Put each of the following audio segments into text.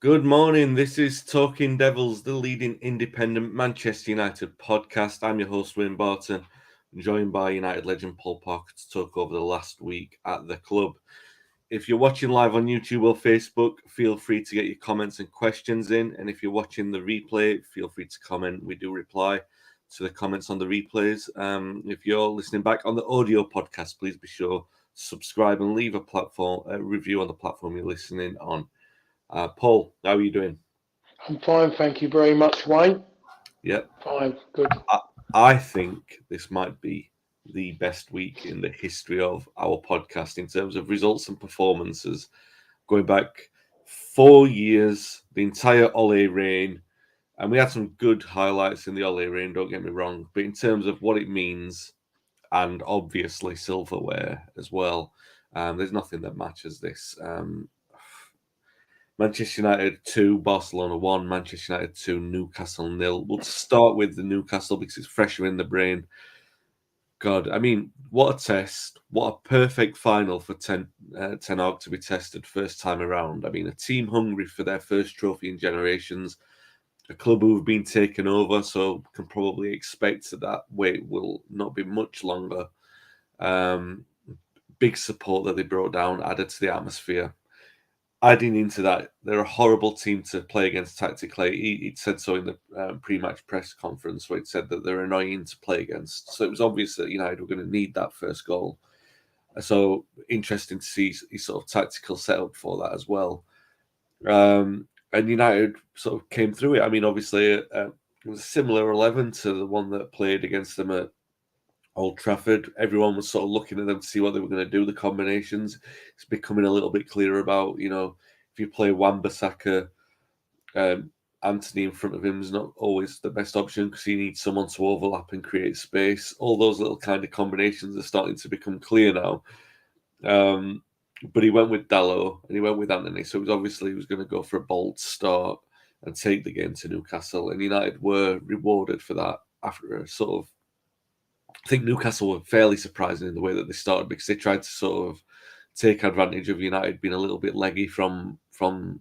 Good morning. This is Talking Devils, the leading independent Manchester United podcast. I'm your host, Wayne Barton, joined by United legend Paul Parker to talk over the last week at the club. If you're watching live on YouTube or Facebook, feel free to get your comments and questions in. And if you're watching the replay, feel free to comment. We do reply to the comments on the replays. If you're listening back on the audio podcast, please be sure to subscribe and leave a review on the platform you're listening on. Paul, how are you doing? I'm fine, thank you very much, Wayne. Yep. Fine, good. I think this might be the best week in the history of our podcast in terms of results and performances. Going back 4 years, the entire Ole reign, and we had some good highlights in the Ole reign, don't get me wrong, but in terms of what it means, and obviously silverware as well, there's nothing that matches this. Manchester United 2, Barcelona 1, Manchester United 2, Newcastle 0. We'll start with the Newcastle because it's fresher in the brain. God, I mean, what a test. What a perfect final for Ten Hag to be tested first time around. I mean, a team hungry for their first trophy in generations. A club who have been taken over, so can probably expect that wait will not be much longer. Big support that they brought down added to the atmosphere. Adding into that, they're a horrible team to play against tactically. He said so in the pre-match press conference where he said that they're annoying to play against. So it was obvious that United were going to need that first goal. So interesting to see his sort of tactical setup for that as well. And United sort of came through it. I mean, obviously, it was a similar 11 to the one that played against them at Old Trafford. Everyone was sort of looking at them to see what they were going to do, the combinations. It's becoming a little bit clearer about, if you play Wan-Bissaka, Anthony in front of him is not always the best option because he needs someone to overlap and create space. All those little kind of combinations are starting to become clear now. But he went with Dalot and he went with Anthony, so it was obviously he was going to go for a bold start and take the game to Newcastle. And United were rewarded for that after a sort of I think Newcastle were fairly surprising in the way that they started because they tried to sort of take advantage of United being a little bit leggy from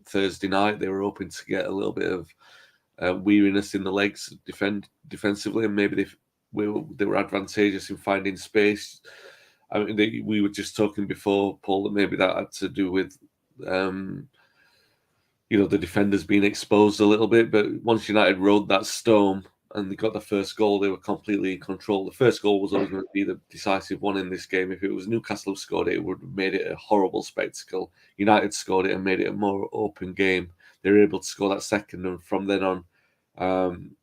Thursday night. They were hoping to get a little bit of weariness in the legs defensively, and maybe they were advantageous in finding space. I mean, we were just talking before, Paul, that maybe that had to do with the defenders being exposed a little bit. But once United rode that storm and they got the first goal, they were completely in control. The first goal was always going to be the decisive one in this game. If it was Newcastle who scored it, it would have made it a horrible spectacle. United scored it and made it a more open game. They were able to score that second, and from then on,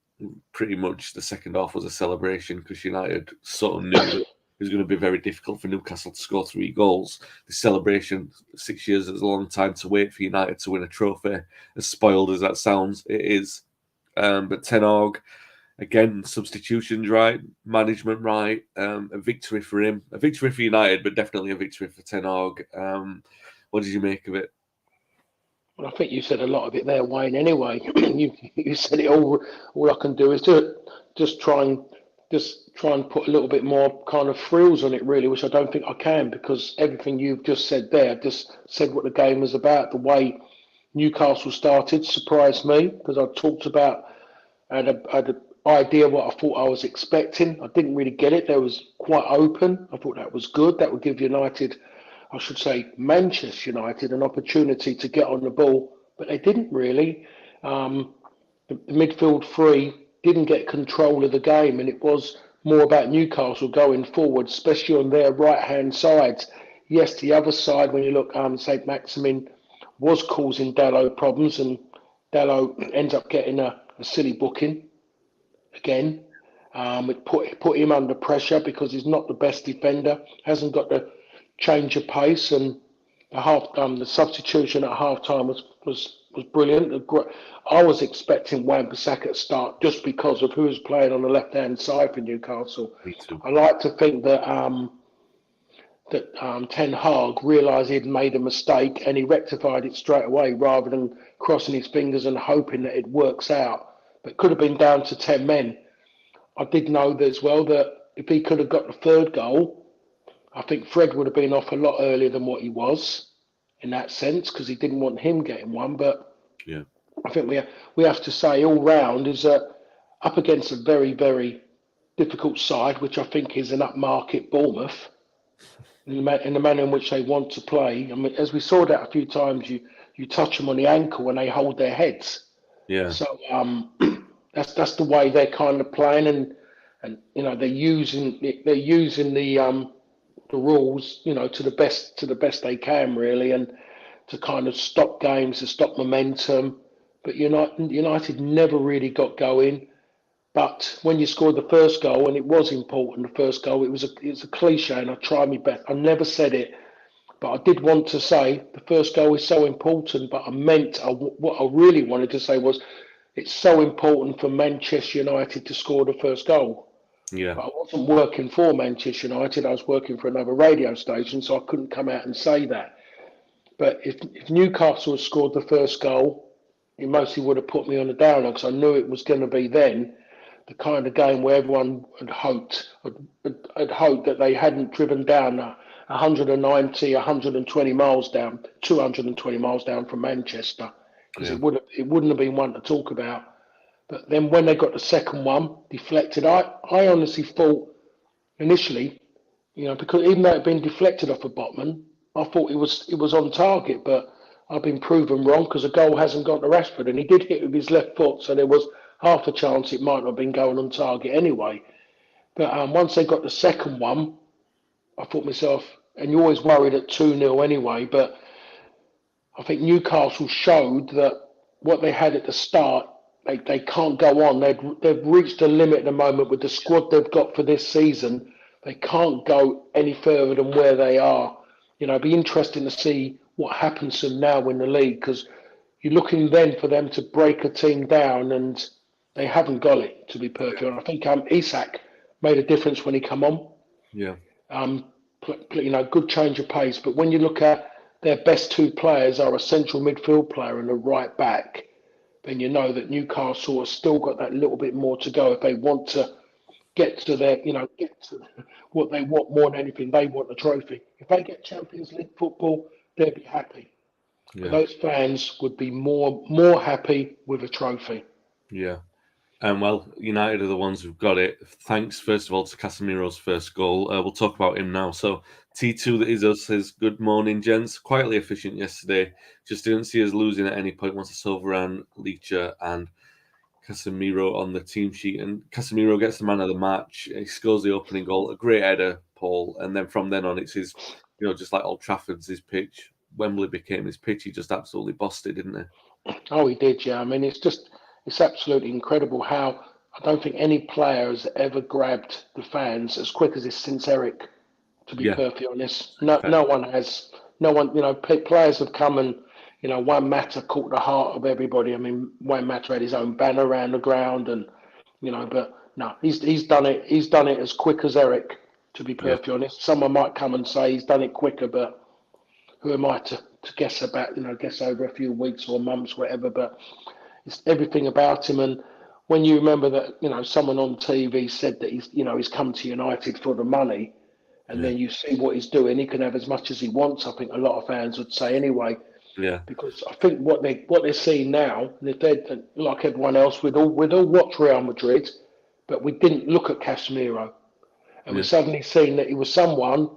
pretty much the second half was a celebration because United sort of knew that it was going to be very difficult for Newcastle to score 3 goals. The celebration, 6 years is a long time to wait for United to win a trophy. As spoiled as that sounds, it is. But Ten Hag, again, substitutions right, management right, a victory for him, a victory for United, but definitely a victory for Ten Hag. What did you make of it? Well, I think you said a lot of it there, Wayne. Anyway, you said it all. All I can do is just try and put a little bit more kind of frills on it, really, which I don't think I can because everything you've just said there, just said what the game was about. The way Newcastle started surprised me because I talked about. I had an idea what I thought I was expecting. I didn't really get it. They was quite open. I thought that was good. That would give United, I should say Manchester United, an opportunity to get on the ball, but they didn't really. The midfield three didn't get control of the game, and it was more about Newcastle going forward, especially on their right-hand side. Yes, the other side, when you look, St. Maximin was causing Dalot problems, and Dalot ends up getting a silly booking again. It put him under pressure because he's not the best defender, hasn't got the change of pace, and the substitution at half time was brilliant. I was expecting Wan-Bissaka to start just because of who was playing on the left hand side for Newcastle. Me too. I like to think that Ten Hag realised he'd made a mistake and he rectified it straight away rather than crossing his fingers and hoping that it works out. But it could have been down to 10 men. I did know that as well that if he could have got the third goal, I think Fred would have been off a lot earlier than what he was in that sense because he didn't want him getting one. But Yeah. I think we have to say all round is that up against a very, very difficult side, which I think is an upmarket Bournemouth, in the manner in which they want to play. I mean, as we saw that a few times, you touch them on the ankle and they hold their heads. Yeah. So that's the way they're kind of playing, and they're using the rules, to the best they can really, and to kind of stop games, to stop momentum. But United never really got going. But when you scored the first goal, and it was important, the first goal, it was a cliche, and I tried my best. I never said it, but I did want to say the first goal is so important. But what I really wanted to say was it's so important for Manchester United to score the first goal. Yeah. But I wasn't working for Manchester United. I was working for another radio station, so I couldn't come out and say that. But if Newcastle had scored the first goal, it mostly would have put me on the downer because I knew it was going to be then the kind of game where everyone had hoped that they hadn't driven down 190, 120 miles down, 220 miles down from Manchester, because Yeah. it wouldn't have been one to talk about. But then when they got the second one deflected, I honestly thought initially, because even though it had been deflected off of Botman, I thought it was on target, but I've been proven wrong because the goal hasn't gone to Rashford, and he did hit with his left foot, so there was half a chance it might not have been going on target anyway. But once they got the second one, I thought myself, and you're always worried at 2-0 anyway, but I think Newcastle showed that what they had at the start, they can't go on. They've reached the limit at the moment with the squad they've got for this season. They can't go any further than where they are. It'd be interesting to see what happens to them now in the league, because you're looking then for them to break a team down, and they haven't got it, to be perfect. And I think Isak made a difference when he come on. Yeah. Good change of pace. But when you look at their best two players are a central midfield player and a right back, then you know that Newcastle has still got that little bit more to go if they want to get to what they want more than anything. They want the trophy. If they get Champions League football, they'll be happy. But Yeah. those fans would be more happy with a trophy. Yeah. Well, United are the ones who've got it. Thanks, first of all, to Casemiro's first goal. We'll talk about him now. So, T2 that is us says, good morning, gents. Quietly efficient yesterday. Just didn't see us losing at any point once it's overran Leacher and Casemiro on the team sheet. And Casemiro gets the man of the match. He scores the opening goal. A great header, Paul. And then from then on, it's his, just like Old Trafford's his pitch. Wembley became his pitch. He just absolutely bossed it, didn't he? Oh, he did, yeah. I mean, it's absolutely incredible how I don't think any player has ever grabbed the fans as quick as this since Eric, to be Yeah. perfectly honest. No one has. No one, players have come and, Juan Mata caught the heart of everybody. I mean, Juan Mata had his own banner around the ground, and, but no, he's done it. He's done it as quick as Eric, to be Yeah. perfectly honest. Someone might come and say he's done it quicker, but who am I to guess about, guess over a few weeks or months, whatever. But it's everything about him. And when you remember that, someone on TV said that he's come to United for the money, and Yeah. then you see what he's doing, he can have as much as he wants. I think a lot of fans would say anyway, Yeah. because I think what they're seeing now, and if they're like everyone else, we'd all watch Real Madrid, but we didn't look at Casemiro, and we Yeah. suddenly seen that he was someone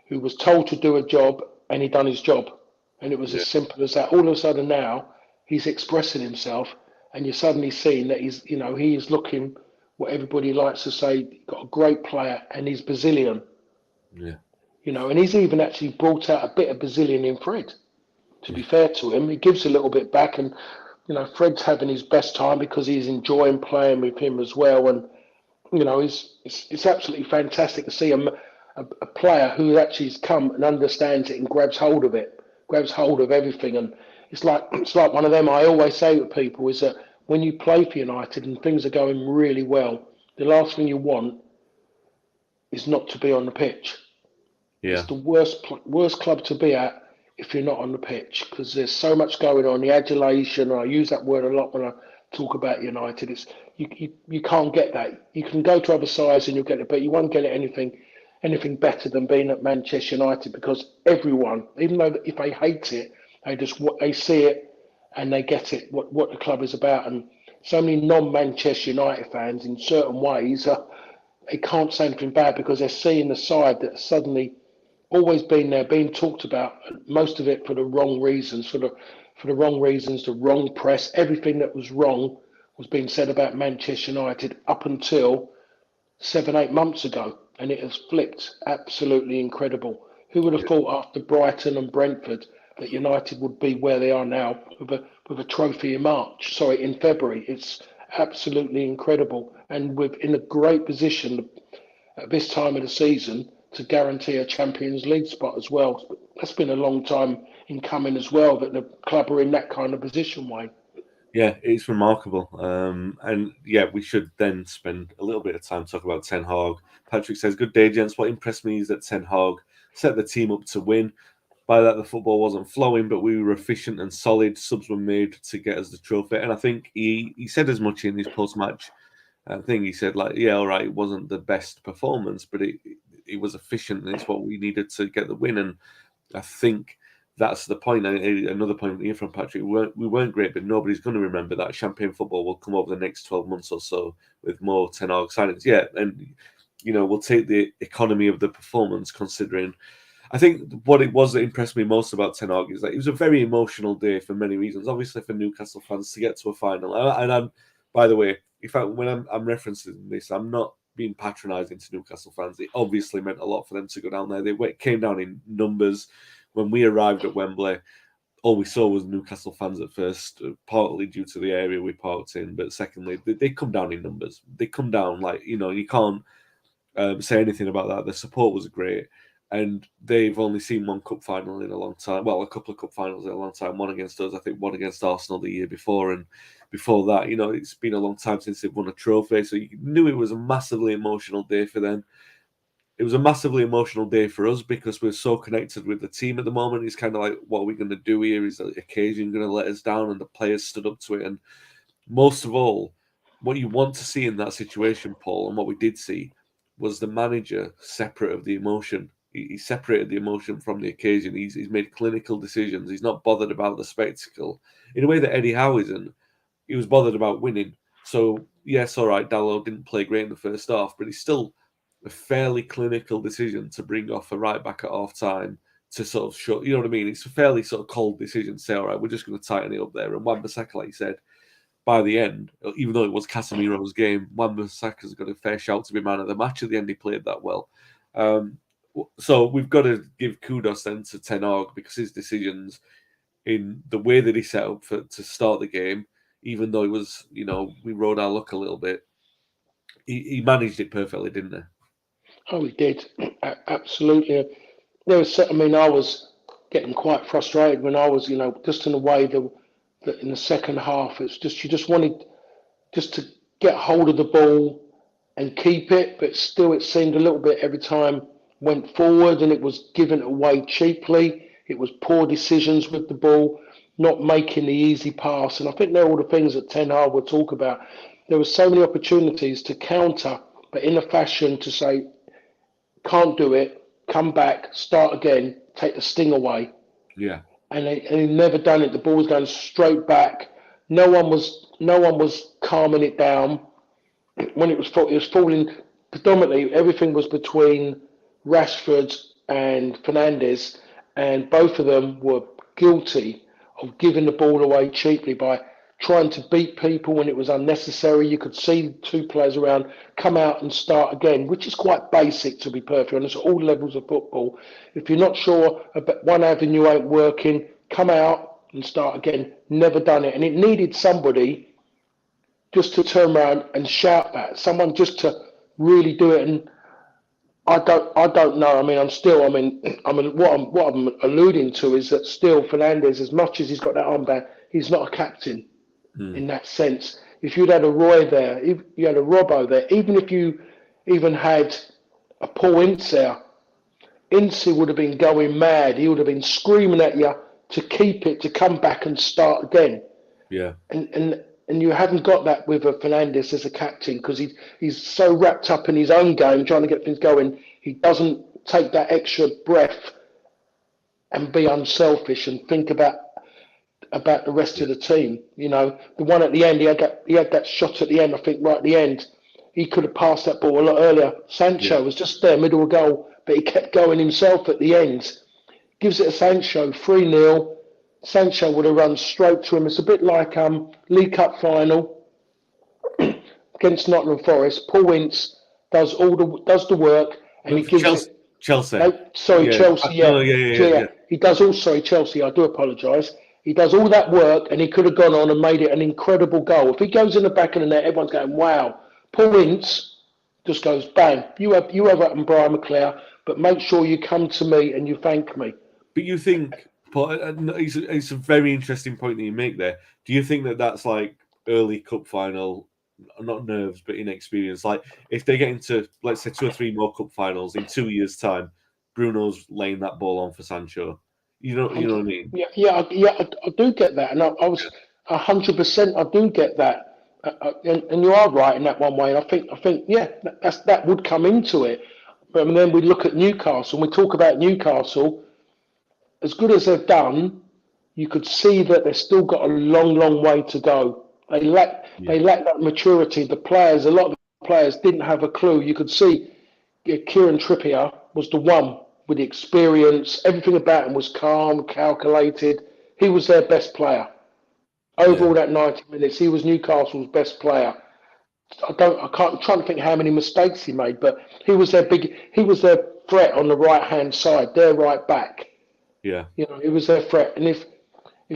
who was told to do a job, and he done his job, and it was Yeah. as simple as that. All of a sudden now he's expressing himself, and you're suddenly seeing that he is looking what everybody likes to say, got a great player, and he's Brazilian, Yeah. and he's even actually brought out a bit of Brazilian in Fred. To be fair to him, he gives a little bit back, and Fred's having his best time because he's enjoying playing with him as well, and it's absolutely fantastic to see a player who actually has come and understands it and grabs hold of it, grabs hold of everything. And it's like one of them I always say to people is that when you play for United and things are going really well, the last thing you want is not to be on the pitch. It's Yeah. the worst club to be at if you're not on the pitch, because there's so much going on. The adulation, and I use that word a lot when I talk about United. It's you can't get that. You can go to other sides and you'll get it, but you won't get it anything better than being at Manchester United, because everyone, even though if they hate it, they see it and they get it what the club is about. And so many non-Manchester United fans, in certain ways, they can't say anything bad because they're seeing the side that suddenly always been there, being talked about. Most of it for the wrong reasons, for the wrong reasons, the wrong press. Everything that was wrong was being said about Manchester United up until 7, 8 months ago, and it has flipped. Absolutely incredible. Who would have thought after Brighton and Brentford that United would be where they are now with a trophy in March? Sorry, in February. It's absolutely incredible, and we're in a great position at this time of the season to guarantee a Champions League spot as well. That's been a long time in coming as well, that the club are in that kind of position, Wayne. Yeah, it's remarkable. And yeah, we should then spend a little bit of time talking about Ten Hag. Patrick says, "Good day, gents. What impressed me is that Ten Hag set the team up to win. By that, the football wasn't flowing, but we were efficient and solid. Subs were made to get us the trophy." And I think he said as much in his post-match thing. He said, like, yeah, all right, it wasn't the best performance, but it was efficient, and it's what we needed to get the win. And I think that's the point. Another point here from Patrick: we weren't great, but nobody's going to remember that. Champagne football will come over the next 12 months or so with more Ten Hag signings. Yeah, and we'll take the economy of the performance considering. I think what it was that impressed me most about Ten Hag is that it was a very emotional day for many reasons. Obviously, for Newcastle fans to get to a final, and I'm, by the way, when I'm referencing this, I'm not being patronising to Newcastle fans. It obviously meant a lot for them to go down there. They came down in numbers. When we arrived at Wembley, all we saw was Newcastle fans at first, partly due to the area we parked in, but secondly, they come down in numbers. They come down you can't say anything about that. The support was great, and they've only seen one cup final in a long time. Well, a couple of cup finals in a long time. One against us, I think one against Arsenal the year before, and before that, it's been a long time since they've won a trophy. So you knew it was a massively emotional day for them. It was a massively emotional day for us because we're so connected with the team at the moment. It's kind of like, what are we going to do here? Is the occasion going to let us down? And the players stood up to it. And most of all, what you want to see in that situation, Paul, and what we did see, was the manager separate of the emotion. He separated the emotion from the occasion. He's made clinical decisions. He's not bothered about the spectacle in a way that Eddie Howe isn't. He was bothered about winning. So yes, all right, Dalot didn't play great in the first half, but he's still a fairly clinical decision to bring off a right back at half time to sort of show, you know what I mean? It's a fairly sort of cold decision to say, all right, we're just going to tighten it up there. And Wan-Bissaka, like you said, by the end, even though it was Casemiro's game, Wan-Bissaka's got a fair shout to be man of the match at the end. He played that well. So we've got to give kudos then to Ten Hag because his decisions in the way that he set up to start the game, even though it was, we rode our luck a little bit, he managed it perfectly, didn't he? Oh, he did. Absolutely. I was getting quite frustrated when I was, just in the way that in the second half, it's just, you just wanted just to get hold of the ball and keep it, but still it seemed a little bit every time went forward and it was given away cheaply. It was poor decisions with the ball, not making the easy pass. And I think they're all the things that Ten Hag will talk about. There were so many opportunities to counter, but in a fashion to say, can't do it, come back, start again, take the sting away. Yeah. And he never done it. The ball was going straight back. No one was calming it down. When it was falling, predominantly everything was between Rashford and Fernandes, and both of them were guilty of giving the ball away cheaply by trying to beat people when it was unnecessary. You could see two players around come out and start again, which is quite basic, to be perfectly honest, at all levels of football. If you're not sure about one avenue ain't working, come out and start again. Never done it. And it needed somebody just to turn around and shout that, someone just to really do it. And I don't know. What I'm alluding to is that still Fernandes, as much as he's got that armband, he's not a captain in that sense. If you'd had a Roy there, if you had a Robbo there, even if you even had a Paul Ince there, Ince would have been going mad. He would have been screaming at you to keep it, to come back and start again. Yeah. And you haven't got that with a Fernandes as a captain because he's so wrapped up in his own game, trying to get things going. He doesn't take that extra breath and be unselfish and think about about the rest of the team. You know, the one at the end, he had that shot at the end. I think right at the end, he could have passed that ball a lot earlier. Sancho was just there, middle of goal, but he kept going himself at the end. Gives it to Sancho, 3-0. Sancho would have run straight to him. It's a bit like League Cup final against Nottingham Forest. Paul Ince does the work, and he For gives Chelsea, it. Chelsea. No, sorry, Yeah. Chelsea. Yeah. No, yeah. He does all. Sorry, Chelsea. I do apologise. He does all that work, and he could have gone on and made it an incredible goal. If he goes in the back of the net, everyone's going, "Wow!" Paul Ince just goes, "Bang! You have it, and Brian McClare, but make sure you come to me and you thank me." But you think, Paul, it's a very interesting point that you make there. Do you think that that's like early cup final, not nerves, but inexperience? Like if they get into, let's say, 2 or 3 more cup finals in 2 years' time, Bruno's laying that ball on for Sancho. You know what I mean? I do get that, and I was 100%. I do get that, and you are right in that one way. And I think, yeah, that would come into it. But then we look at Newcastle, and we talk about Newcastle. As good as they've done, you could see that they've still got a long way to go. They lack that maturity. The players, a lot of the players didn't have a clue. You could see Kieran Trippier was the one with the experience. Everything about him was calm, calculated. He was their best player. Over all that 90 minutes, he was Newcastle's best player. I'm trying to think how many mistakes he made, but he was their threat on the right hand side, their right back. Yeah. You know, it was their threat. And if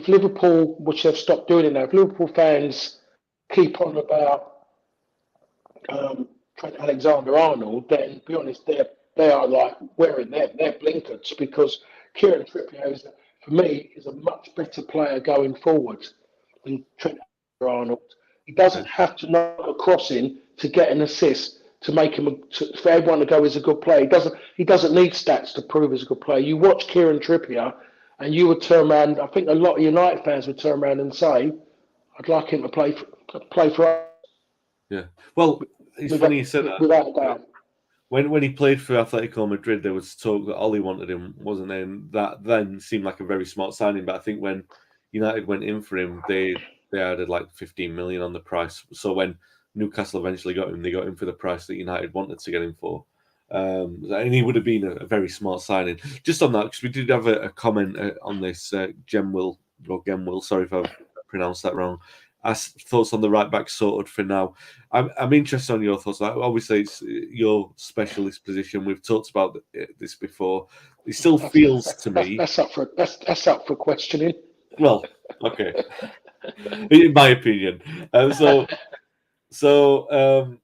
Liverpool, which they've stopped doing it now, if Liverpool fans keep on about Trent Alexander-Arnold, then to be honest, they are like wearing their blinkers, because Kieran Trippier for me is a much better player going forward than Trent Alexander-Arnold. He doesn't have to knock a crossing to get an assist to make him for everyone to go, he's a good player. He doesn't need stats to prove he's a good player. You watch Kieran Trippier, and you would turn around. I think a lot of United fans would turn around and say, "I'd like him to play for us." Yeah. Well, it's funny you said that. Without a doubt. When he played for Atletico Madrid, there was talk that Ollie wanted him, wasn't there? And that then seemed like a very smart signing. But I think when United went in for him, they added like 15 million on the price. So when Newcastle eventually got him, they got him for the price that United wanted to get him for. And he would have been a very smart signing. Just on that, because we did have a comment on this, Gemwill, sorry if I've pronounced that wrong. Thoughts on the right back sorted for now. I'm interested on your thoughts. Obviously, it's your specialist position. We've talked about this before. It still feels to me that's up for questioning. Well, okay, in my opinion. So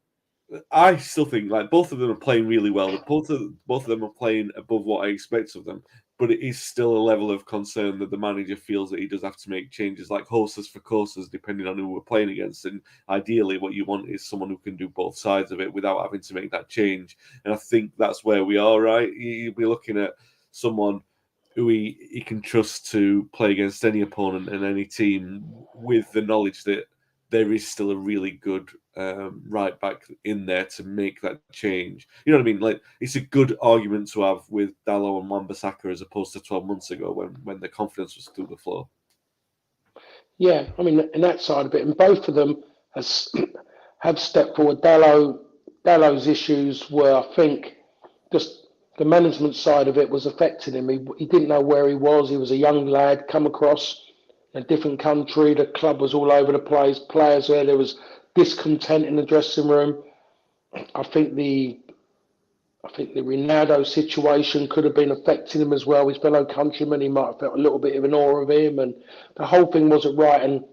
I still think like both of them are playing really well. Both of them are playing above what I expect of them. But it is still a level of concern that the manager feels that he does have to make changes, like horses for courses, depending on who we're playing against. And ideally, what you want is someone who can do both sides of it without having to make that change. And I think that's where we are, right? You'll be looking at someone who he can trust to play against any opponent and any team with the knowledge that there is still a really good right back in there to make that change. You know what I mean? Like, it's a good argument to have with Dalot and Wan-Bissaka as opposed to 12 months ago when the confidence was through the floor. Yeah, I mean, in that side of it, and both of them have stepped forward. Dallow's issues were, I think, just the management side of it was affecting him. He didn't know where he was. He was a young lad, come across a different country. The club was all over the place. Players there was discontent in the dressing room. I think the Ronaldo situation could have been affecting him as well. His fellow countrymen, he might have felt a little bit of an awe of him, and the whole thing wasn't right. And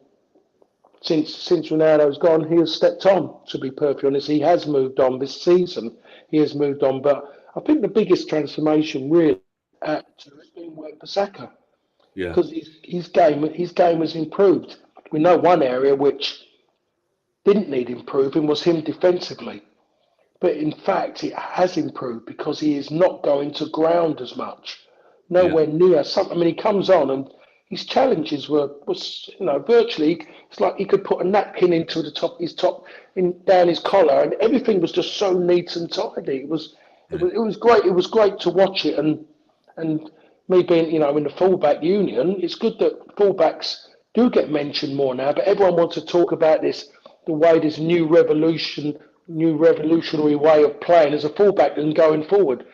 since Ronaldo's gone, he has stepped on. To be perfectly honest, he has moved on this season. He has moved on, but I think the biggest transformation really has been Wan-Bissaka. Yeah, because his game has improved. We know one area which didn't need improving was him defensively, but in fact it has improved because he is not going to ground as much, nowhere near. I mean, he comes on and his challenges was virtually, it's like he could put a napkin into down his collar, and everything was just so neat and tidy. It was great. It was great to watch it, and me being, in the fullback union, it's good that fullbacks do get mentioned more now, but everyone wants to talk about this, the way this new revolutionary way of playing as a fullback and going forward.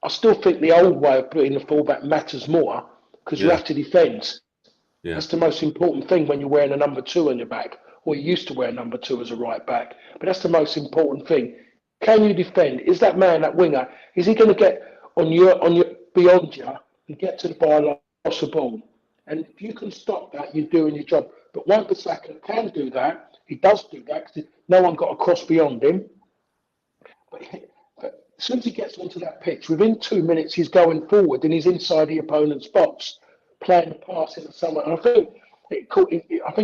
I still think the old way of putting the fullback matters more because you Yeah, have to defend. yeah, That's the most important thing when you're wearing a number two on your back, or you used to wear number two as a right back. But that's the most important thing. Can you defend? Is that man, that winger, is he going to get on your beyond you and get to the byline, cross the ball? And if you can stop that, you're doing your job. But Wan-Bissaka can do that. He does do that because no one got a cross beyond him. But as soon as he gets onto that pitch, within 2 minutes he's going forward and he's inside the opponent's box, playing the pass into someone. And I think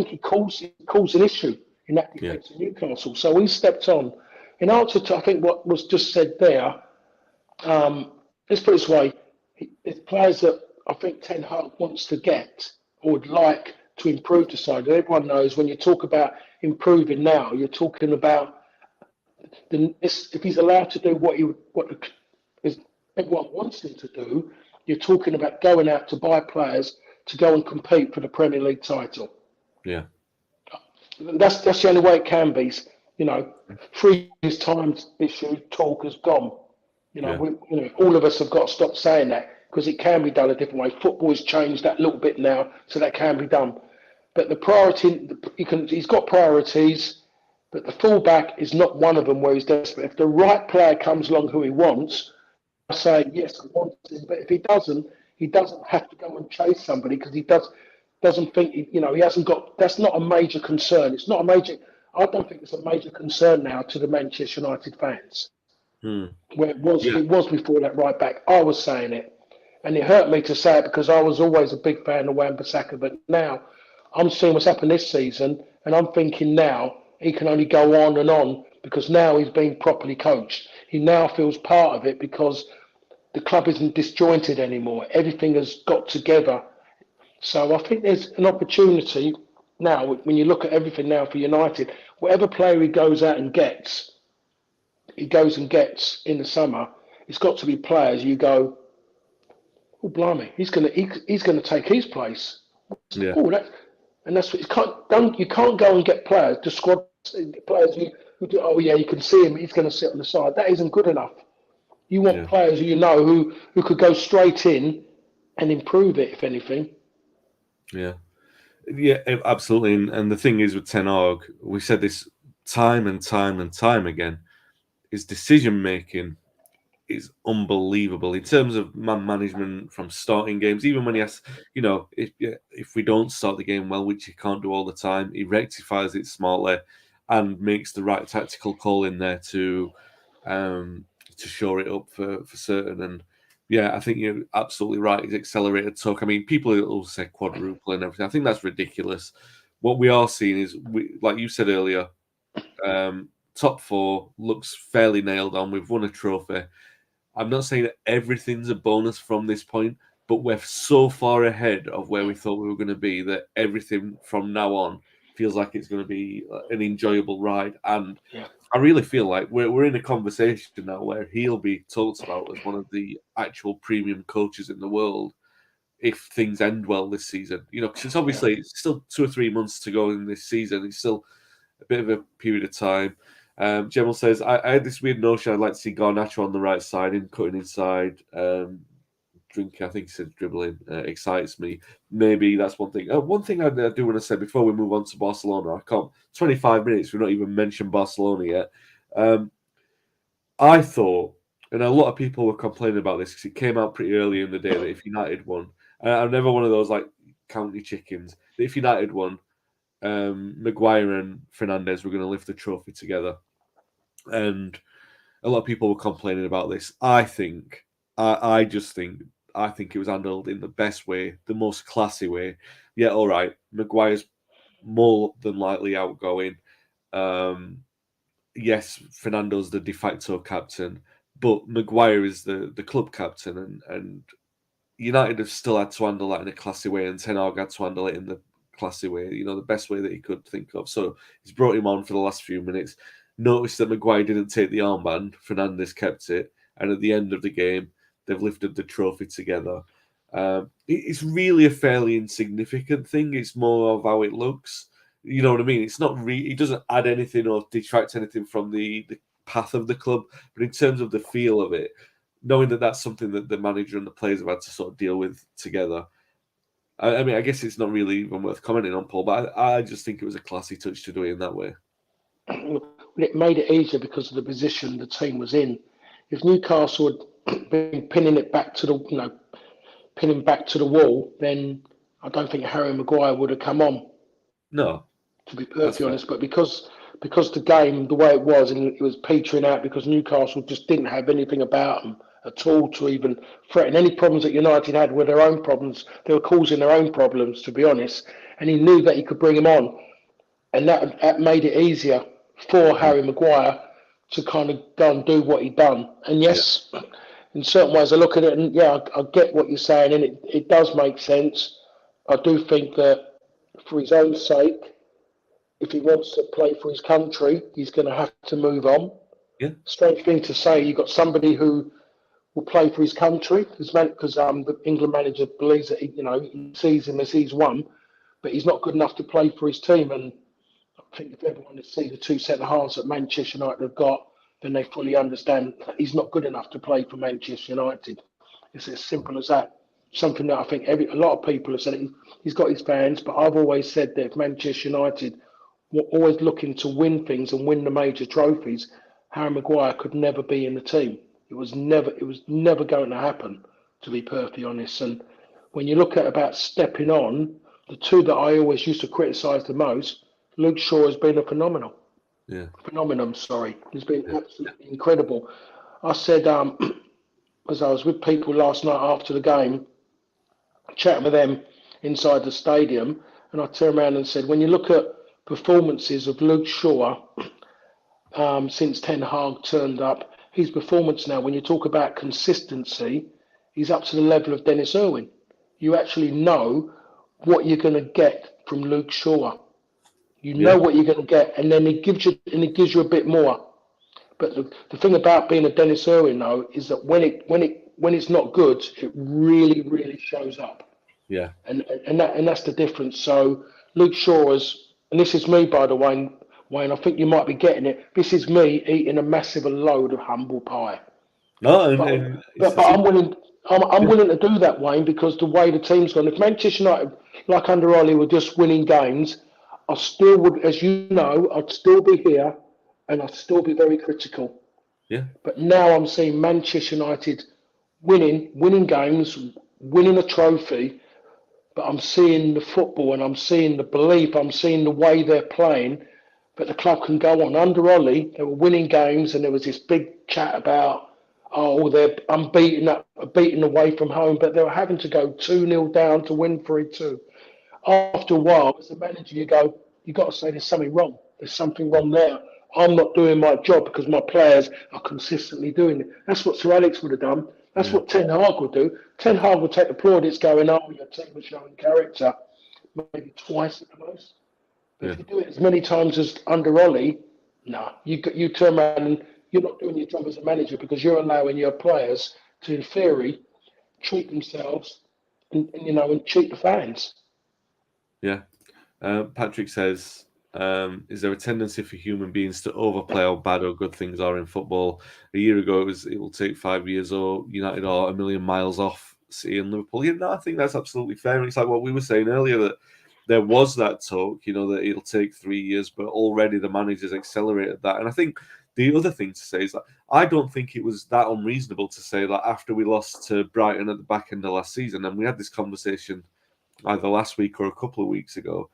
he caused an issue in that yeah, defence of Newcastle. So he stepped on. In answer to I think what was just said there, let's put it this way: it's players that I think Ten Hag wants to get or would like to improve the side. And everyone knows when you talk about improving now, you're talking about if he's allowed to do what everyone wants him to do, you're talking about going out to buy players to go and compete for the Premier League title. yeah, That's the only way it can be. You know, 3 years time issue talk has gone. yeah, All of us have got to stop saying that because it can be done a different way. Football has changed that little bit now, so that can be done. But the priority, he's got priorities. But the fullback is not one of them where he's desperate. If the right player comes along who he wants, I say, yes, I want him. But if he doesn't have to go and chase somebody because doesn't think, he hasn't got, that's not a major concern. It's not a major, I don't think it's a major concern now to the Manchester United fans. hmm, Where yeah, it was before that right back. I was saying it. And it hurt me to say it because I was always a big fan of Wan-Bissaka. But now I'm seeing what's happened this season and I'm thinking now, he can only go on because now he's being properly coached. He now feels part of it because the club isn't disjointed anymore. Everything has got together. So I think there's an opportunity now when you look at everything now for United. Whatever player he goes and gets in the summer. It's got to be players you go, oh blimey, he's gonna take his place. yeah, Oh, that's what you can't go and get players, the squad players who do. Oh yeah, you can see him. He's going to sit on the side. That isn't good enough. You want yeah. players who could go straight in and improve it, if anything. Yeah, yeah, absolutely. And the thing is with Ten Hag, we said this time and time and time again. His decision making is unbelievable in terms of man management from starting games. Even when he has, if we don't start the game well, which he can't do all the time, he rectifies it smartly and makes the right tactical call in there to shore it up for certain. And yeah, I think you're absolutely right. He's accelerated talk. I mean, people will say quadruple and everything. I think that's ridiculous. What we are seeing is, like you said earlier, top four looks fairly nailed on. We've won a trophy. I'm not saying that everything's a bonus from this point, but we're so far ahead of where we thought we were going to be that everything from now on feels like it's going to be an enjoyable ride. And Yeah. I really feel like we're in a conversation now where he'll be talked about as one of the actual premium coaches in the world if things end well this season. Because it's obviously it's still 2 or 3 months to go in this season. It's still a bit of a period of time. Gemel says, I had this weird notion I'd like to see Garnacho on the right side, him cutting inside, drinking, I think he said dribbling, excites me. Maybe that's one thing. One thing I do want to say before we move on to Barcelona, 25 minutes, we've not even mentioned Barcelona yet. I thought, and a lot of people were complaining about this because it came out pretty early in the day that if United won, and I'm never one of those like county chickens, that if United won, Maguire and Fernandes were going to lift the trophy together. And a lot of people were complaining about this. I think it was handled in the best way, the most classy way. Yeah, all right. Maguire's more than likely outgoing. Yes, Fernando's the de facto captain, but Maguire is the club captain, and United have still had to handle that in a classy way, and Ten Hag had to handle it in the classy way, the best way that he could think of. So he's brought him on for the last few minutes. Noticed that Maguire didn't take the armband. Fernandes kept it. And at the end of the game, they've lifted the trophy together. It's really a fairly insignificant thing. It's more of how it looks. You know what I mean? It's not it doesn't add anything or detract anything from the path of the club. But in terms of the feel of it, knowing that that's something that the manager and the players have had to sort of deal with together. I mean, I guess it's not really even worth commenting on, Paul, but I just think it was a classy touch to do it in that way. It made it easier because of the position the team was in. If Newcastle had been pinning it back to pinning back to the wall, then I don't think Harry Maguire would have come on. No, to be perfectly honest. But because the game, the way it was, and it was petering out because Newcastle just didn't have anything about them at all to even threaten. Any problems that United had were their own problems. They were causing their own problems, to be honest. And he knew that he could bring him on, and that made it easier for Harry Maguire to kind of go and do what he done. And yes, in certain ways, I look at it and I get what you're saying, and it does make sense. I do think that for his own sake, if he wants to play for his country, he's going to have to move on. Yeah. Strange thing to say. You've got somebody who will play for his country because the England manager believes that he sees him as he's one, but he's not good enough to play for his team. And I think if everyone has seen the two centre halves that Manchester United have got, then they fully understand that he's not good enough to play for Manchester United. It's as simple as that. Something that I think a lot of people have said. He's got his fans, but I've always said that if Manchester United were always looking to win things and win the major trophies, Harry Maguire could never be in the team. It was never going to happen, to be perfectly honest. And when you look at about stepping on, the two that I always used to criticise the most, Luke Shaw has been a phenomenon. Sorry. He's been absolutely incredible. I said, as I was with people last night after the game, chatting with them inside the stadium, and I turned around and said, when you look at performances of Luke Shaw since Ten Hag turned up, his performance now, when you talk about consistency, he's up to the level of Dennis Irwin. You actually know what you're going to get from Luke Shaw. You know what you're going to get, and then it gives you a bit more. But the thing about being a Dennis Irwin, though, is that when it's not good, it really, really shows up. Yeah. And that's the difference. So Luke Shaw and this is me, by the way, Wayne, I think you might be getting it. This is me eating a massive load of humble pie. No, but I'm willing to do that, Wayne, because the way the team's gone. If Manchester United, like under Ollie, were just winning games, I still would, as you know, I'd still be here and I'd still be very critical. Yeah. But now I'm seeing Manchester United winning games, winning a trophy, but I'm seeing the football and I'm seeing the belief, I'm seeing the way they're playing, but the club can go on. Under Ollie, they were winning games and there was this big chat about, they're beaten away from home, but they were having to go 2-0 down to win 3-2. After a while, as a manager, you've got to say there's something wrong. There's something wrong there. I'm not doing my job because my players are consistently doing it. That's what Sir Alex would have done. That's what Ten Hag would do. Ten Hag would take the plaudits going, your team was showing character, maybe twice at the most. But if you do it as many times as under Ollie, you turn around and you're not doing your job as a manager because you're allowing your players to, in theory, treat themselves and cheat the fans. Yeah. Patrick says, is there a tendency for human beings to overplay how bad or good things are in football? A year ago, it will take 5 years or United are a million miles off City and Liverpool. I think that's absolutely fair. And it's like what we were saying earlier, that there was that talk, that it'll take 3 years, but already the managers accelerated that. And I think the other thing to say is that I don't think it was that unreasonable to say that after we lost to Brighton at the back end of last season, and we had this conversation either last week or a couple of weeks ago,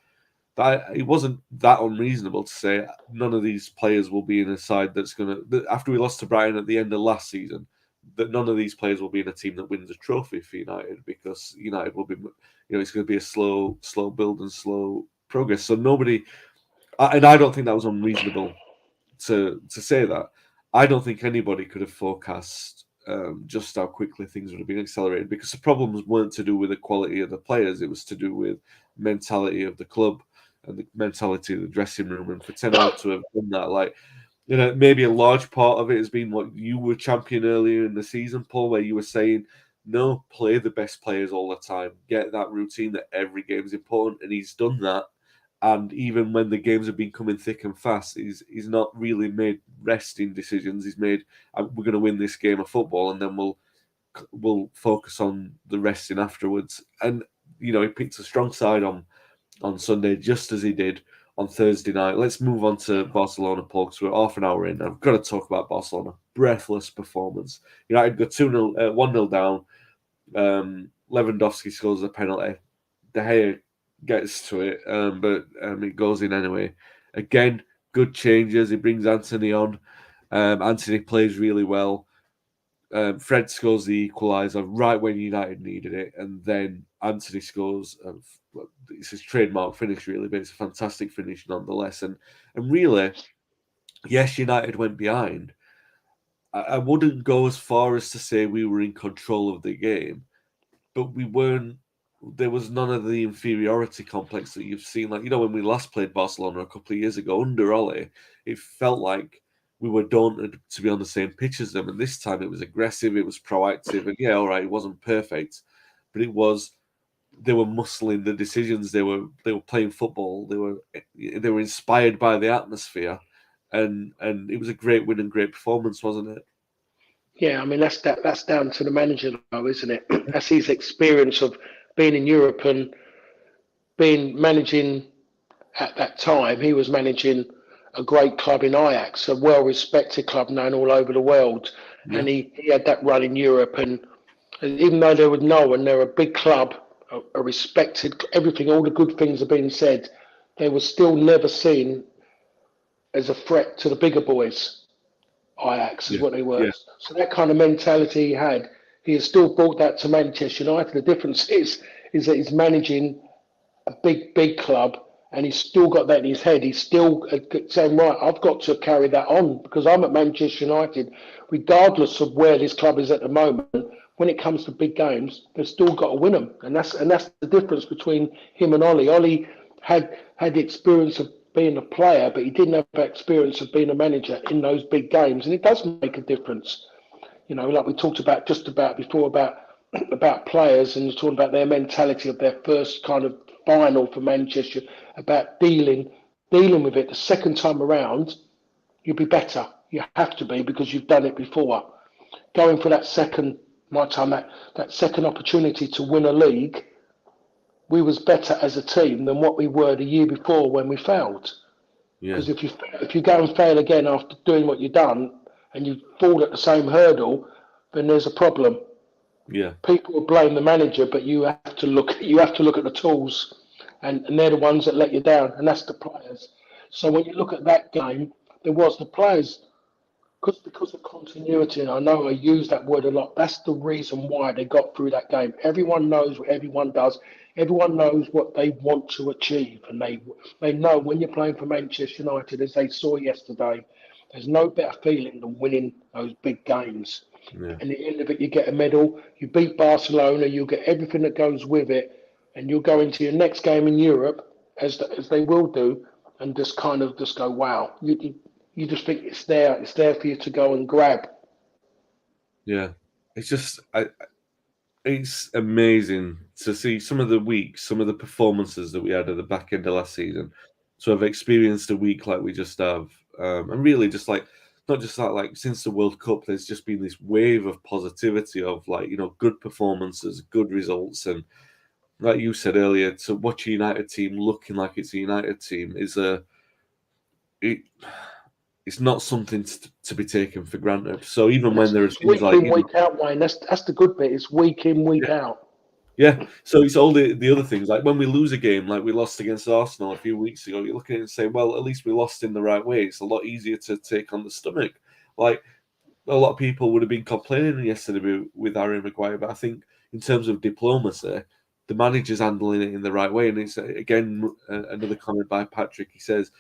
that it wasn't that unreasonable to say none of these players will be in a side that's going to, after we lost to Brighton at the end of last season, that none of these players will be in a team that wins a trophy for United, because United will be, it's going to be a slow build and slow progress. So nobody, and I don't think that was unreasonable to say that. I don't think anybody could have forecast just how quickly things would have been accelerated, because the problems weren't to do with the quality of the players. It was to do with mentality of the club and the mentality of the dressing room. And for Ten Hag to have done that, maybe a large part of it has been what you were championing earlier in the season, Paul, where you were saying No, play the best players all the time. Get that routine that every game is important, and he's done that. And even when the games have been coming thick and fast, he's not really made resting decisions. He's made, we're going to win this game of football, and then we'll focus on the resting afterwards. And he picked a strong side on Sunday, just as he did on Thursday night. Let's move on to Barcelona, Paul, because we're half an hour in. I've got to talk about Barcelona. Breathless performance. United go 2-0, 1-0 down. Lewandowski scores a penalty. De Gea gets to it, but it goes in anyway. Again, good changes. He brings Anthony on. Anthony plays really well. Fred scores the equaliser right when United needed it, and then Anthony scores. It's his trademark finish, really, but it's a fantastic finish nonetheless. And really, yes, United went behind. I wouldn't go as far as to say we were in control of the game, but we weren't. There was none of the inferiority complex that you've seen. Like, when we last played Barcelona a couple of years ago under Ole, it felt like we were daunted to be on the same pitch as them. And this time it was aggressive, it was proactive. And yeah, all right, it wasn't perfect, but they were muscling the decisions. They were playing football. They were inspired by the atmosphere, and it was a great win and great performance, wasn't it? Yeah, I mean that's down to the manager, though, isn't it? That's his experience of being in Europe and being managing at that time. He was managing a great club in Ajax, a well-respected club known all over the world, Yeah, and he had that run in Europe. And even though there was no one, they're a big club, a respected everything, all the good things have been said. They were still never seen as a threat to the bigger boys. Ajax is yeah, what they were. yeah, So that kind of mentality he had, he has still brought that to Manchester United. The difference is that he's managing a big club, and he's still got that in his head. He's still saying, right, I've got to carry that on because I'm at Manchester United, regardless of where this club is at the moment. When it comes to big games, they've still got to win them, and that's the difference between him and Ollie. Ollie had the experience of being a player, but he didn't have that experience of being a manager in those big games, and it does make a difference. Like we talked about just about before about players and talking about their mentality of their first kind of final for Manchester, about dealing with it the second time around. You'll be better. You have to be because you've done it before. Going for that second, my time, that second opportunity to win a league, we was better as a team than what we were the year before when we failed. yeah, Because if you go and fail again after doing what you've done and you fall at the same hurdle, then there's a problem. yeah, People will blame the manager, but you have to look at the tools, and they're the ones that let you down, and that's the players. So when you look at that game, there was the players because of continuity, and I know I use that word a lot. That's the reason why they got through that game. Everyone knows what everyone does. Everyone knows what they want to achieve, and they know when you're playing for Manchester United, as they saw yesterday. There's no better feeling than winning those big games. yeah. And at the end of it, you get a medal. You beat Barcelona. You'll get everything that goes with it, and you'll go into your next game in Europe, as they will do, and just go, wow. You just think it's there. It's there for you to go and grab. Yeah. It's just, it's amazing to see some of the weeks, some of the performances that we had at the back end of last season. So I've experienced a week like we just have, and really just like not just that, like since the World Cup, there's just been this wave of positivity of like good performances, good results, and like you said earlier, to watch a United team looking like it's a United team is it, it's not something to be taken for granted. So even And when there are it's things week like in, week out, Wayne. That's the good bit. It's week in, week out. yeah, so it's all the other things. Like when we lose a game, like we lost against Arsenal a few weeks ago, you're looking at it and saying, well, at least we lost in the right way. It's a lot easier to take on the stomach. Like a lot of people would have been complaining yesterday with Harry Maguire, but I think in terms of diplomacy, the manager's handling it in the right way. And it's again another comment by Patrick. He says,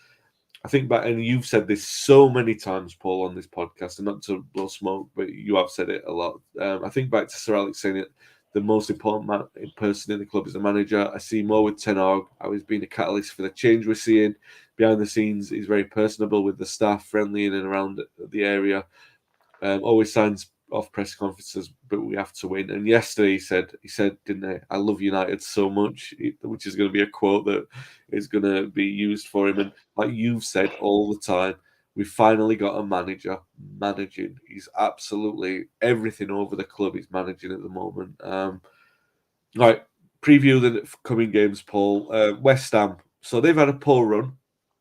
I think back, and you've said this so many times, Paul, on this podcast, and not to blow smoke, but you have said it a lot. I think back to Sir Alex saying it, the most important person in the club is the manager. I see more with Ten Hag, how he's been a catalyst for the change we're seeing. Behind the scenes, he's very personable with the staff, friendly in and around the area. Always signs off press conferences, but we have to win. And yesterday he said, didn't he? I love United so much, which is going to be a quote that is going to be used for him. And like you've said all the time, we finally got a manager managing. He's absolutely everything over the club. He's managing at the moment. Right, preview the coming games, Paul. West Ham. So they've had a poor run.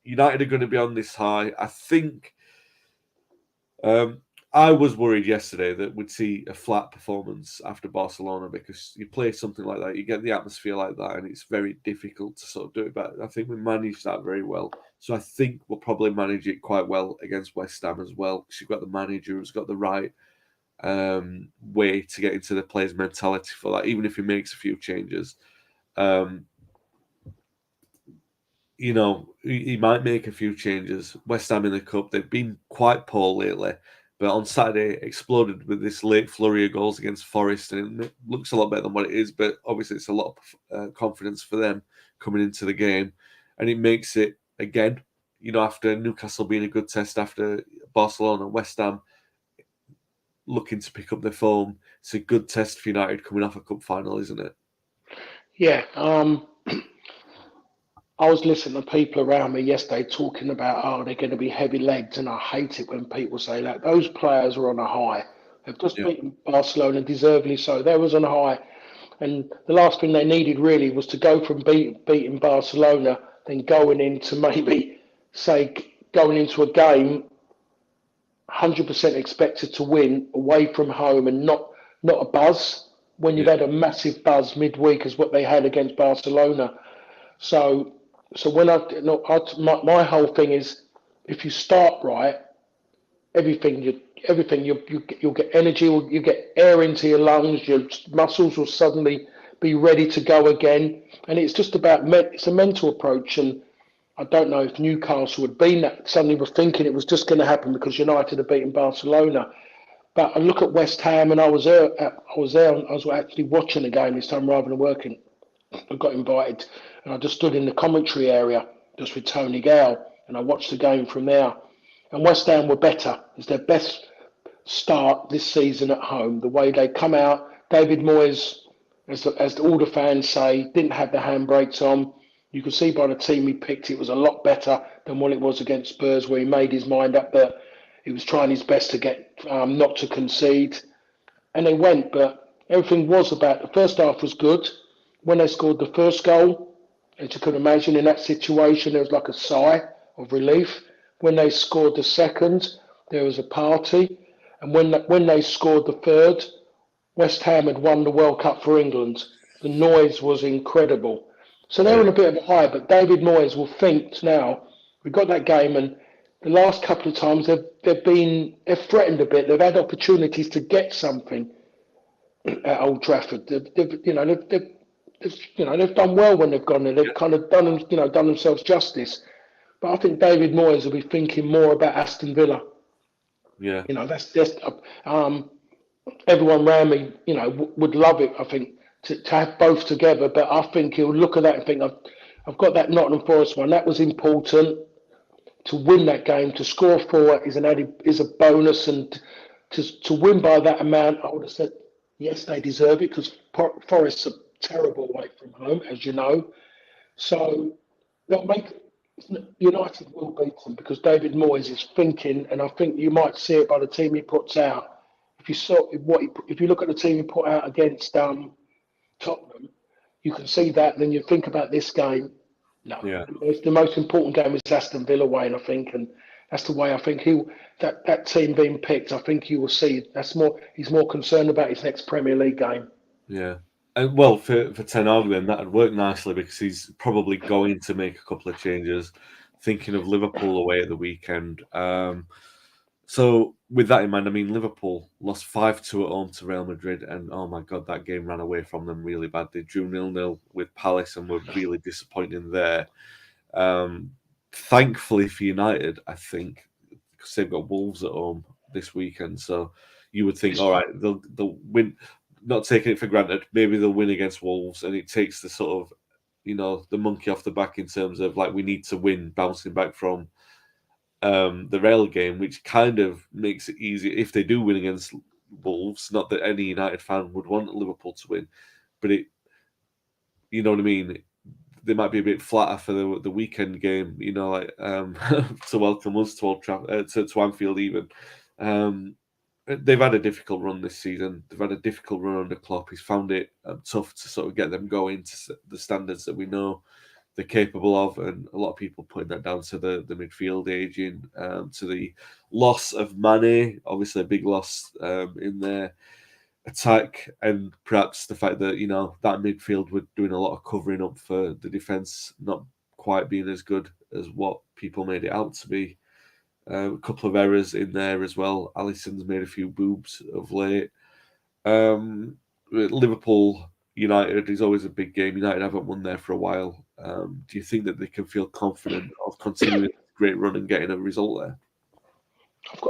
United are going to be on this high. I think. I was worried yesterday that we'd see a flat performance after Barcelona because you play something like that, you get the atmosphere like that, and it's very difficult to sort of do it. But I think we managed that very well. So I think we'll probably manage it quite well against West Ham as well because you've got the manager who's got the right way to get into the players' mentality for that, even if he makes a few changes. You know, he might make a few changes. West Ham in the Cup, they've been quite poor lately. But on Saturday, exploded with this late flurry of goals against Forest, and it looks a lot better than what it is. But obviously, it's a lot of confidence for them coming into the game, and it makes it again. You know, after Newcastle being a good test, after Barcelona, West Ham looking to pick up their form, it's a good test for United coming off a cup final, isn't it? Yeah. I was listening to people around me yesterday talking about, oh, they're going to be heavy legs, and I hate it when people say that. Those players are on a high. They've just Yeah, beaten Barcelona, deservedly so. They was on a high, and the last thing they needed really was to go from beating Barcelona, then going into maybe say going into a game 100% expected to win away from home and not a buzz when you've yeah, had a massive buzz midweek as what they had against Barcelona. So, so when I, no, my whole thing is, if you start right, you'll get energy, you get air into your lungs, your muscles will suddenly be ready to go again, and it's just about it's a mental approach. And I don't know if Newcastle had been that suddenly were thinking it was just going to happen because United had beaten Barcelona. But I look at West Ham, and I was there. I was actually watching the game this time rather than working. I got invited, and I just stood in the commentary area just with Tony Gale, and I watched the game from there. And West Ham were better. It's their best start this season at home. The way they come out, David Moyes, as all the fans say, didn't have the handbrakes on. You could see by the team he picked, it was a lot better than what it was against Spurs, where he made his mind up that he was trying his best to get not to concede, and they went. But everything was about the first half was good. When they scored the first goal, as you could imagine, in that situation, there was like a sigh of relief. When they scored the second, there was a party, and when they scored the third, West Ham had won the World Cup for England. The noise was incredible. So they're yeah, on a bit of a high, but David Moyes will think now, we've got that game, and the last couple of times they've threatened a bit. They've had opportunities to get something at Old Trafford. They've done well when they've gone there. They've yeah, kind of done themselves justice. But I think David Moyes will be thinking more about Aston Villa. yeah, That's just everyone around me, would love it. I think to have both together. But I think he'll look at that and think, I've got that Nottingham Forest one. That was important to win that game. To score four is a bonus, and to win by that amount, I would have said yes, they deserve it because Forest's are terrible away from home, as you know. So they'll make United will beat them because David Moyes is thinking, and I think you might see it by the team he puts out. If you saw if you look at the team he put out against Tottenham, you can see that. Then you think about this game. No, yeah. the most important game is Aston Villa way, and I think, and that's the way I think that team being picked. I think you will see that's more. He's more concerned about his next Premier League game. Yeah. And well, for Ten Hag then that'd work nicely because he's probably going to make a couple of changes. Thinking of Liverpool away at the weekend. So with that in mind, I mean Liverpool lost 5-2 at home to Real Madrid, and oh my god, that game ran away from them really bad. They drew 0-0 with Palace and were really disappointing there. Thankfully for United, I think, because they've got Wolves at home this weekend, so you would think, all right, they'll win. Not taking it for granted, maybe they'll win against Wolves, and it takes the sort of the monkey off the back in terms of like we need to win, bouncing back from the Real game, which kind of makes it easier if they do win against Wolves. Not that any United fan would want Liverpool to win, but you know what I mean. They might be a bit flatter for the weekend game, like to welcome us to Old Trafford, to Anfield even. They've had a difficult run this season. They've had a difficult run under Klopp. He's found it tough to sort of get them going to the standards that we know they're capable of, and a lot of people putting that down to the midfield aging, to the loss of Mane, obviously a big loss in their attack, and perhaps the fact that that midfield were doing a lot of covering up for the defence not quite being as good as what people made it out to be. A couple of errors in there as well. Alisson's made a few boobs of late. Liverpool United is always a big game. United haven't won there for a while. Do you think that they can feel confident of continuing this great run and getting a result there?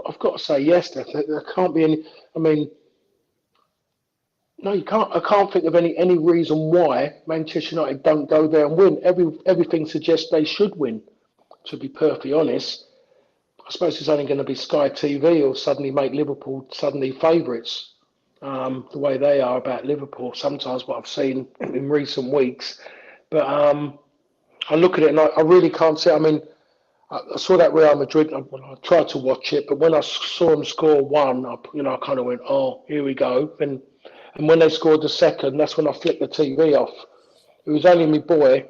I've got to say yes. There can't be any. I mean, no, you can't. I can't think of any reason why Manchester United don't go there and win. Everything suggests they should win. To be perfectly honest, I suppose it's only going to be Sky TV or suddenly make Liverpool suddenly favourites. The way they are about Liverpool, sometimes what I've seen in recent weeks. But I look at it and I really can't say. I mean, I saw that Real Madrid. I tried to watch it, but when I saw them score one, I kind of went, "Oh, here we go." And when they scored the second, that's when I flicked the TV off. It was only my boy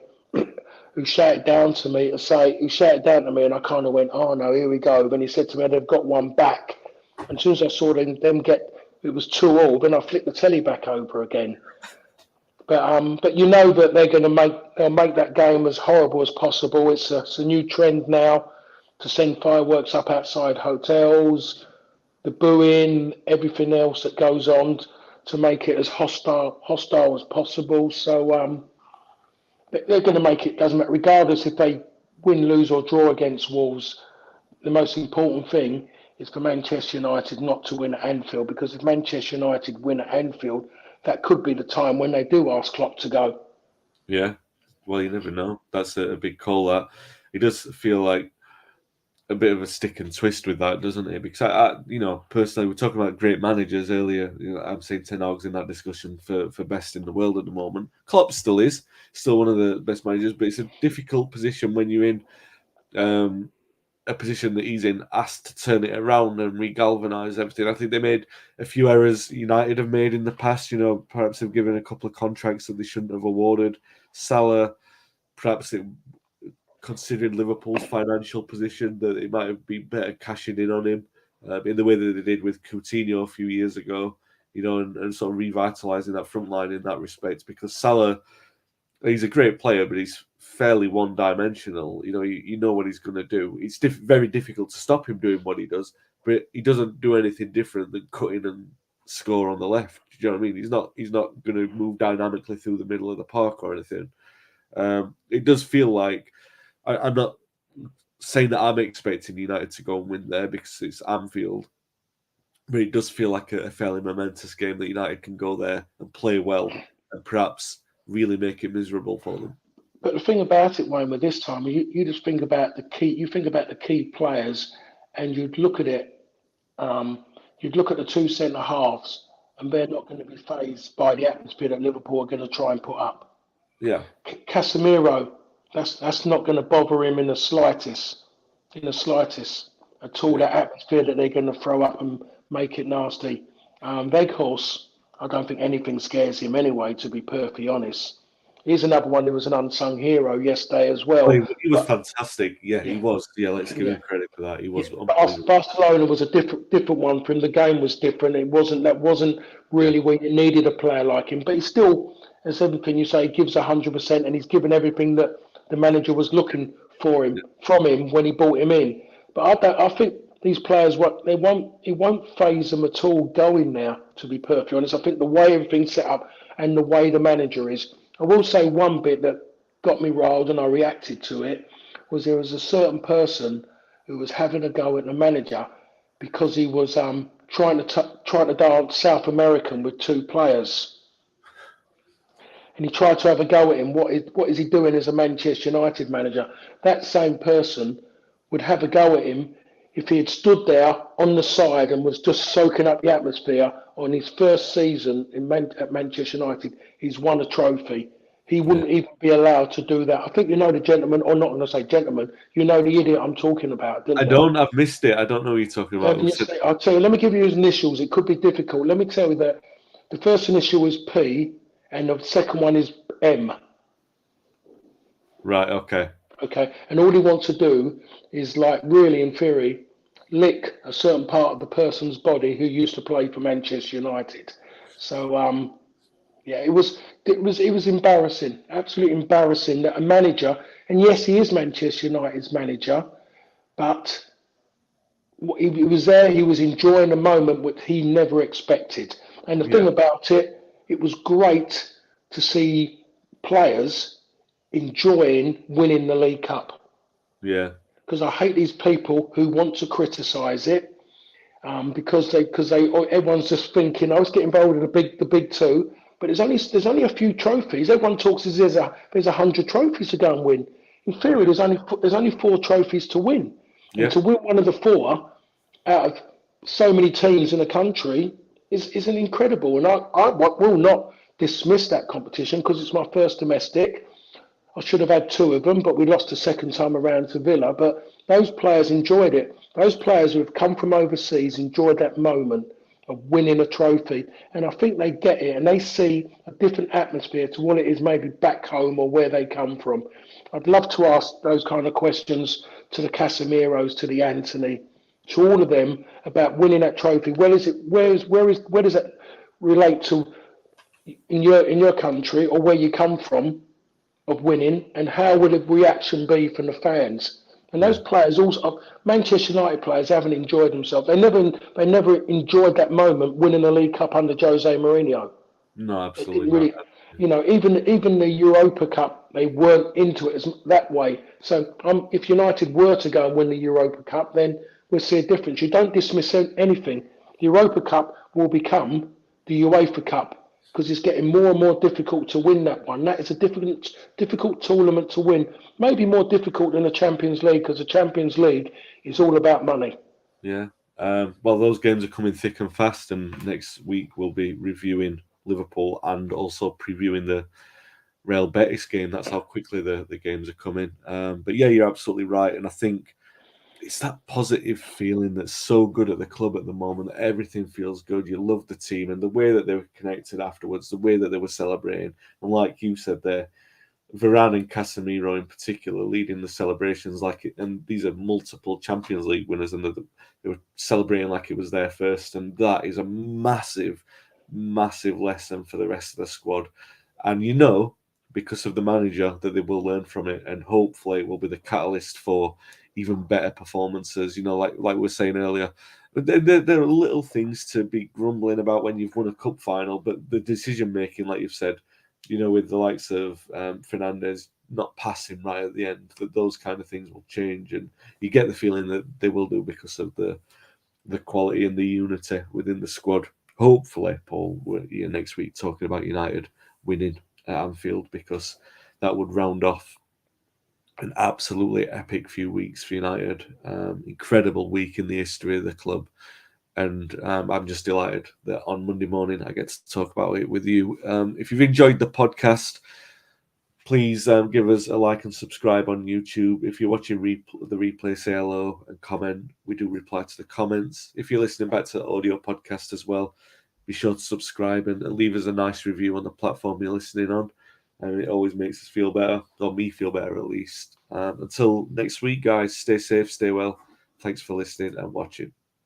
who shouted down to me and I kind of went, "Oh no, here we go." Then he said to me, "They've got one back." And as soon as I saw them get, it was 2-2. Then I flicked the telly back over again. But you know that they'll make that game as horrible as possible. It's a new trend now to send fireworks up outside hotels, the booing, everything else that goes on to make it as hostile as possible. So they're going to make it, doesn't matter, regardless if they win, lose or draw against Wolves. The most important thing is for Manchester United not to win at Anfield, because if Manchester United win at Anfield, that could be the time when they do ask Klopp to go. Yeah, well, you never know. That's a big call. That it does feel like a bit of a stick and twist with that, doesn't it? Because personally, we're talking about great managers earlier. I'm saying Ten Hag's in that discussion for best in the world at the moment. Klopp still one of the best managers, but it's a difficult position when you're in a position that he's in, asked to turn it around and regalvanise everything. I think they made a few errors United have made in the past. Perhaps they've given a couple of contracts that they shouldn't have awarded. Salah, perhaps considering Liverpool's financial position, that it might have been better cashing in on him in the way that they did with Coutinho a few years ago, and sort of revitalising that front line in that respect, because Salah, he's a great player, but he's fairly one-dimensional. You know what he's going to do. It's very difficult to stop him doing what he does, but he doesn't do anything different than cut in and score on the left. Do you know what I mean? He's not going to move dynamically through the middle of the park or anything. It does feel like I'm not saying that I'm expecting United to go and win there because it's Anfield, but it does feel like a fairly momentous game that United can go there and play well and perhaps really make it miserable for them. But the thing about it, Wayne, with this time, you just think about the key. You think about the key players, and you'd look at it. You'd look at the two centre halves, and they're not going to be fazed by the atmosphere that Liverpool are going to try and put up. Yeah, Casemiro, that's not going to bother him in the slightest at all. That atmosphere that they're going to throw up and make it nasty. Weghorst, I don't think anything scares him anyway, to be perfectly honest. Here's another one who was an unsung hero yesterday as well. He was fantastic. Yeah, he was. Yeah, let's give him credit for that. He was. Barcelona was a different one for him. The game was different. That wasn't really where you needed a player like him. But he still, as everything you say, he gives 100%, and he's given everything that the manager was looking from him when he brought him in. But I think these players, it won't faze them at all going there, to be perfectly honest. I think the way everything's set up and the way the manager is. I will say one bit that got me riled and I reacted to it was there was a certain person who was having a go at the manager because he was trying to dance South American with two players. And he tried to have a go at him. What is he doing as a Manchester United manager? That same person would have a go at him if he had stood there on the side and was just soaking up the atmosphere on his first season at Manchester United, he's won a trophy. He wouldn't even be allowed to do that. I think you know the gentleman, or not going to say gentleman, you know the idiot I'm talking about, didn't I you? don't. I've missed it. I don't know what you're talking about. I'll tell you, let me give you his initials. It could be difficult. Let me tell you that the first initial is P and the second one is M. Right, okay. Okay. And all he wants to do is, like, really, in theory, lick a certain part of the person's body who used to play for Manchester United. So, yeah, it was embarrassing, absolutely embarrassing that a manager, and yes, he is Manchester United's manager, but he was there, he was enjoying a moment which he never expected. And the thing about it, it was great to see players enjoying winning the League Cup. Yeah. Because I hate these people who want to criticise it, because everyone's just thinking, I was getting involved in the big two, but there's only a few trophies. Everyone talks as there's 100 trophies to go and win. In theory, there's only 4 trophies to win, and to win one of the 4 out of so many teams in the country is an incredible. And I will not dismiss that competition because it's my first domestic. I should have had 2 of them, but we lost the second time around to Villa. But those players enjoyed it. Those players who have come from overseas enjoyed that moment of winning a trophy. And I think they get it and they see a different atmosphere to what it is maybe back home or where they come from. I'd love to ask those kind of questions to the Casemiros, to the Anthony, to all of them about winning that trophy. Where does that relate to in your country or where you come from of winning, and how would the reaction be from the fans? And those players also, Manchester United players, haven't enjoyed themselves. They never enjoyed that moment winning the League Cup under Jose Mourinho. No, They absolutely didn't not. really, even the Europa Cup, they weren't into it that way. So if United were to go and win the Europa Cup, then we'll see a difference. You don't dismiss anything. The Europa Cup will become the UEFA Cup because it's getting more and more difficult to win that one. That is a difficult tournament to win. Maybe more difficult than the Champions League because the Champions League is all about money. Yeah. Well, those games are coming thick and fast, and next week we'll be reviewing Liverpool and also previewing the Real Betis game. That's how quickly the games are coming. But yeah, you're absolutely right, and I think it's that positive feeling that's so good at the club at the moment. That everything feels good. You love the team and the way that they were connected afterwards, the way that they were celebrating, and like you said there, Varane and Casemiro in particular leading the celebrations and these are multiple Champions League winners, and they were celebrating like it was their first, and that is a massive, massive lesson for the rest of the squad. And because of the manager, that they will learn from it, and hopefully it will be the catalyst for even better performances. Like we were saying earlier, there are little things to be grumbling about when you've won a cup final, but the decision making, like you've said, with the likes of Fernandes not passing right at the end, that those kind of things will change, and you get the feeling that they will do because of the quality and the unity within the squad. Hopefully, Paul, we're here next week talking about United winning at Anfield, because that would round off an absolutely epic few weeks for United. Incredible week in the history of the club. And I'm just delighted that on Monday morning I get to talk about it with you. If you've enjoyed the podcast, please give us a like and subscribe on YouTube. If you're watching the replay, say hello and comment. We do reply to the comments. If you're listening back to the audio podcast as well, be sure to subscribe and leave us a nice review on the platform you're listening on. And it always makes us feel better, or me feel better at least. Until next week, guys, stay safe, stay well. Thanks for listening and watching.